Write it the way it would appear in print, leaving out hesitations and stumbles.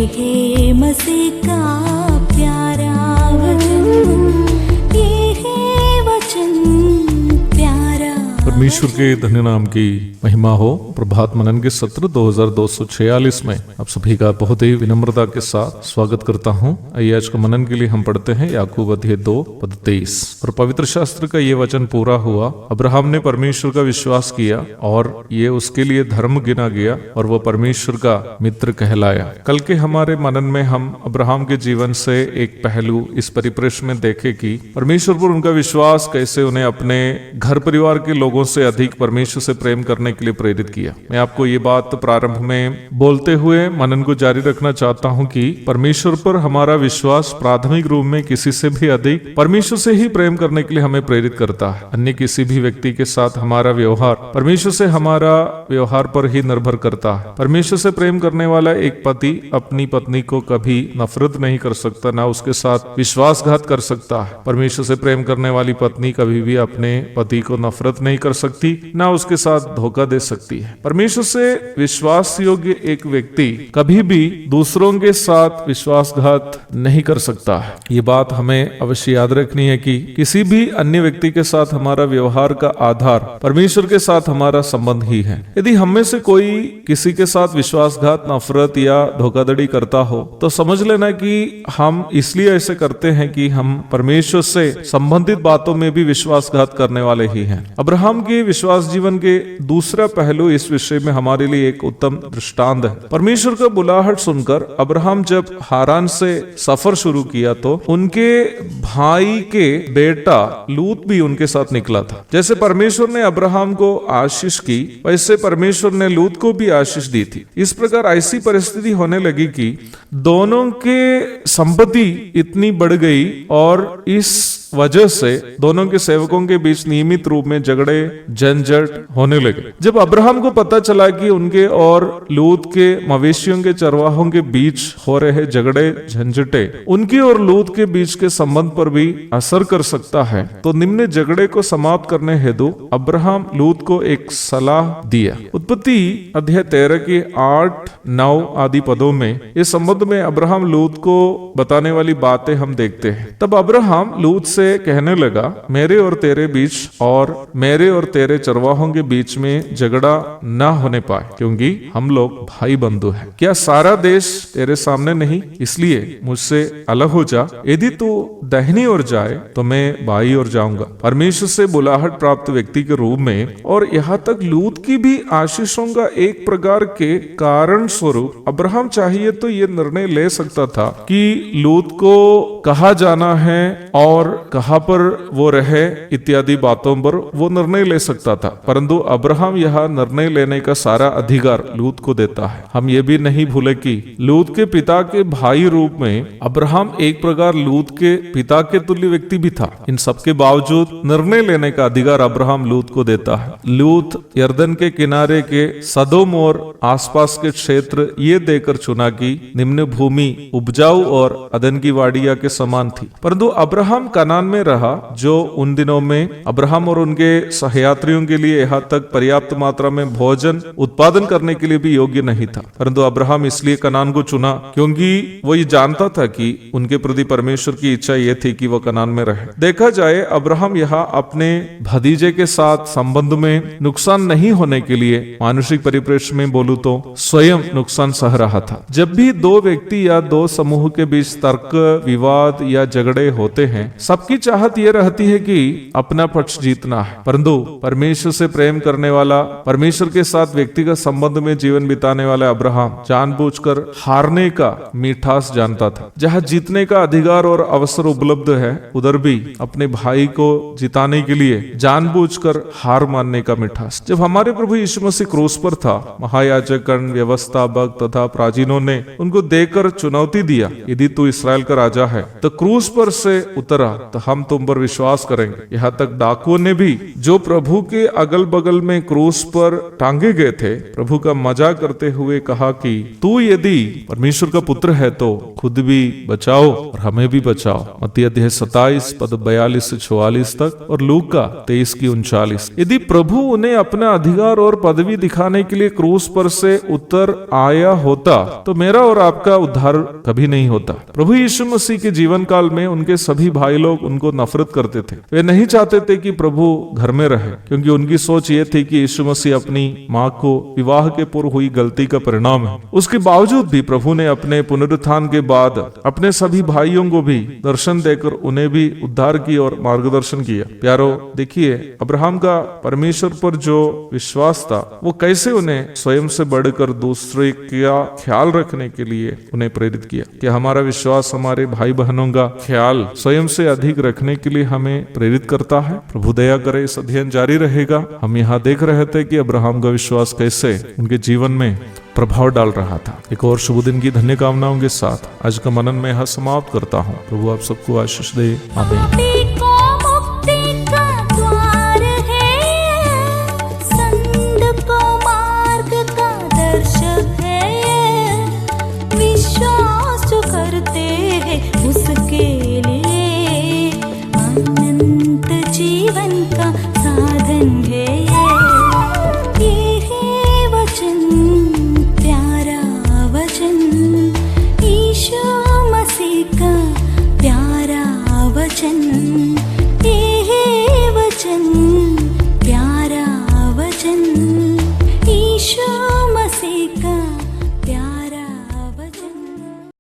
है मसीह का प्यारा वचन, ये है वचन प्यारा। परमेश्वर के धन्य नाम की महिमा हो। प्रभात मनन के सत्र 2246 में आप सभी का बहुत ही विनम्रता के साथ स्वागत करता हूं। आइए आज का मनन के लिए हम पढ़ते हैं याकूब अध्याय 2 पद 23। और पवित्र शास्त्र का ये वचन पूरा हुआ, अब्राहम ने परमेश्वर का विश्वास किया और ये उसके लिए धर्म गिना गया और वह परमेश्वर का मित्र कहलाया। कल के हमारे मनन में हम अब्राहम के जीवन से एक पहलू इस परिप्रेक्ष्य में देखे कि परमेश्वर पर उनका विश्वास कैसे उन्हें अपने घर परिवार के लोगों से अधिक परमेश्वर से प्रेम करने के लिए प्रेरित किया। मैं आपको ये बात प्रारंभ में बोलते हुए मनन को जारी रखना चाहता हूं कि परमेश्वर पर हमारा विश्वास प्राथमिक रूप में किसी से भी अधिक परमेश्वर से ही प्रेम करने के लिए हमें प्रेरित करता है। अन्य किसी भी व्यक्ति के साथ हमारा व्यवहार परमेश्वर से हमारा व्यवहार पर ही निर्भर करता है। परमेश्वर से प्रेम करने वाला एक पति अपनी पत्नी को कभी नफरत नहीं कर सकता, ना उसके साथ विश्वासघात कर सकता है। परमेश्वर से प्रेम करने वाली पत्नी कभी भी अपने पति को नफरत नहीं कर सकती, ना उसके साथ धोखा दे सकती है। परमेश्वर से विश्वास योग्य एक व्यक्ति कभी भी दूसरों के साथ विश्वासघात नहीं कर सकता है। ये बात हमें अवश्य याद रखनी है कि किसी भी अन्य व्यक्ति के साथ हमारा व्यवहार का आधार परमेश्वर के साथ हमारा संबंध ही है। यदि हम में से कोई किसी के साथ विश्वासघात, नफरत या धोखाधड़ी करता हो तो समझ लेना कि हम इसलिए ऐसे करते हैं कि हम परमेश्वर से संबंधित बातों में भी विश्वासघात करने वाले ही हैं। अब्राहम के विश्वास जीवन के दूसरा पहलू इस विषय में हमारे लिए एक उत्तम दृष्टांत है। परमेश्वर का बुलाहट सुनकर अब्राहम जब हारान से सफर शुरू किया तो उनके भाई के बेटा लूत भी उनके साथ निकला था। जैसे परमेश्वर ने अब्राहम को आशीष की, वैसे परमेश्वर ने लूत को भी आशीष दी थी। इस प्रकार ऐसी परिस्थिति होने लगी कि दोनों के संपत्ति इतनी बढ़ गई और इस वजह से दोनों के सेवकों के बीच नियमित रूप में झगड़े झंझट होने लगे। जब अब्राहम को पता चला कि उनके और लूत के मवेशियों के चरवाहों के बीच हो रहे झगड़े झंझटे उनके और लूत के बीच के संबंध पर भी असर कर सकता है, तो निम्न झगड़े को समाप्त करने हेतु अब्राहम लूत को एक सलाह दिया। उत्पत्ति अध्याय 13 के 8, 9 आदि पदों में इस संबंध में अब्राहम लूत को बताने वाली बातें हम देखते हैं। तब अब्राहम लूत से कहने लगा, मेरे और तेरे बीच और मेरे और तेरे चरवाहों के बीच में झगड़ा न होने पाए, क्योंकि हम लोग भाई बंधु हैं। क्या सारा देश तेरे सामने नहीं? इसलिए मुझसे अलग हो जा। यदि तू दाहिनी ओर जाए तो मैं बाई ओर जाऊंगा। परमेश्वर से बुलाहट प्राप्त व्यक्ति के रूप में और यहाँ तक लूत की भी आशीषों का एक प्रकार के कारण स्वरूप अब्राहम चाहिए तो ये निर्णय ले सकता था कि लूत को कहाँ जाना है और कहां पर वो रहे इत्यादि बातों पर वो निर्णय ले सकता था, परंतु अब्राहम यह निर्णय लेने का सारा अधिकार लूत को देता है। हम ये भी नहीं भूले कि लूत के पिता के भाई रूप में अब्राहम एक प्रकार लूत के पिता के तुल्य व्यक्ति भी था। इन सबके बावजूद निर्णय लेने का अधिकार अब्राहम लूत को देता है। लूत यर्दन के किनारे के सदोम और आसपास के क्षेत्र ये देकर चुना कि निम्न भूमि उपजाऊ और अदन की वाड़िया के समान थी, परंतु अब्राहम कनान में रहा, जो उन दिनों में अब्राहम और उनके सहयात्रियों के लिए यहाँ तक पर्याप्त मात्रा में भोजन उत्पादन करने के लिए भी योग्य नहीं था। परंतु अब्राहम इसलिए कनान को चुना क्योंकि वो ये जानता था कि उनके प्रति परमेश्वर की इच्छा ये थी कि वो कनान में रहे। देखा जाए अब्राहम यहाँ अपने भतीजे के साथ संबंध में नुकसान नहीं होने के लिए, मानसिक परिप्रेक्ष्य में बोलूं तो स्वयं नुकसान सह रहा था। जब भी दो व्यक्ति या दो समूह के बीच तर्क, विवाद या झगड़े होते हैं, सबकी चाहत ये रहती है कि अपना पक्ष जीतना है, परंतु परमेश्वर से प्रेम करने वाला, परमेश्वर के साथ व्यक्तिगत संबंध में जीवन बिताने वाला अब्राहम जानबूझकर हारने का मिठास जानता था। जहाँ जीतने का अधिकार और अवसर उपलब्ध है, उधर भी अपने भाई को जिताने के लिए जानबूझकर हार मानने का मिठास। जब हमारे प्रभु यीशु मसीह क्रूस पर था, महायाजकगण, व्यवस्थापक तथा प्राचीनों ने उनको देकर चुनौती दिया, यदि तू इस्राएल का राजा है तो क्रूस पर से उतरा तो हम तुम पर विश्वास करेंगे। यहाँ तक डाकुओं ने भी, जो प्रभु के अगल बगल में क्रूस पर टांगे गए थे, प्रभु का मजाक करते हुए कहा कि तू यदि परमेश्वर का पुत्र है तो खुद भी बचाओ और हमें भी बचाओ। मत्ती अध्याय 27 पद 42 से 44 तक और लूका 23 की 39। यदि प्रभु उन्हें अपना अधिकार और पदवी दिखाने के लिए क्रूस पर से उतर आया होता तो मेरा और आपका उद्धार कभी नहीं होता। प्रभु यीशु मसीह के जीवन काल में उनके सभी भाई लोग उनको नफरत करते थे। वे नहीं चाहते थे कि प्रभु घर में रहे, क्योंकि उनकी सोच ये थी कि यीशु मसीह अपनी माँ को विवाह के पूर्व हुई गलती का परिणाम है। उसके बावजूद भी प्रभु ने अपने पुनरुत्थान के बाद अपने सभी भाइयों को भी दर्शन देकर उन्हें भी उद्धार की और मार्गदर्शन किया। प्यारो, देखिए अब्राहम का परमेश्वर पर जो विश्वास था वो कैसे उन्हें स्वयं से बढ़कर दूसरे का ख्याल रखने के लिए उन्हें प्रेरित किया। कि हमारा विश्वास हमारे भाई बहनों का ख्याल स्वयं से अधिक रखने के लिए हमें प्रेरित करता है। प्रभु दया करे, इस अध्ययन जारी रहेगा। हम यहाँ देख रहे थे कि अब्राहम का विश्वास कैसे उनके जीवन में प्रभाव डाल रहा था। एक और शुभ दिन की धन्य कामनाओं के साथ आज का मनन में यहाँ समाप्त करता हूँ। प्रभु आप सबको आशीष दे। आमीन।